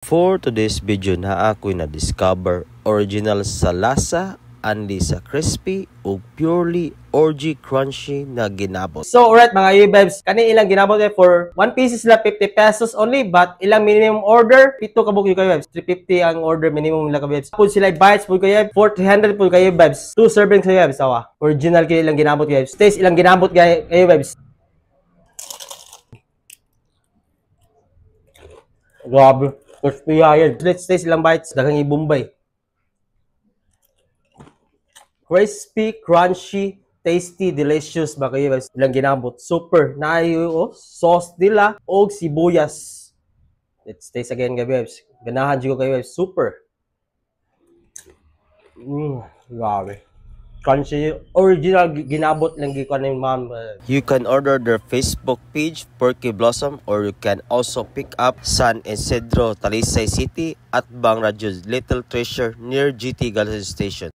For today's video na ako'y na-discover original sa lasa, anli sa crispy o purely orgy crunchy na ginabot. So alright mga U-Vibes, kani ilang ginabot for 1 pieces la 50 pesos only, but ilang minimum order, pito kabuk yung kayo vibes, 350 ang order minimum nila kayo vibes. Pud sila bites pud kayo, 400 pud kayo vibes, 2 servings kayo vibes, awa. Original kayo ilang ginabot kayo vibes, taste ilang ginabot kayo vibes. Grabe, crispy yan. Let's taste ilang bites, daghang ibumbay. Crispy, crunchy, tasty, delicious ba kayo guys? Ilang ginabot. Super. Naayo sauce nila o sibuyas. Let's taste again guys. Ganahan dyan ko kayo guys. Super. Grabe. Crunchy. Original ginabot lang gikuan ng mom. You can order their Facebook page, Perky Blossom, or you can also pick up San Isidro, Talisay City at Bang Radio's Little Treasure near GT Galaxy Station.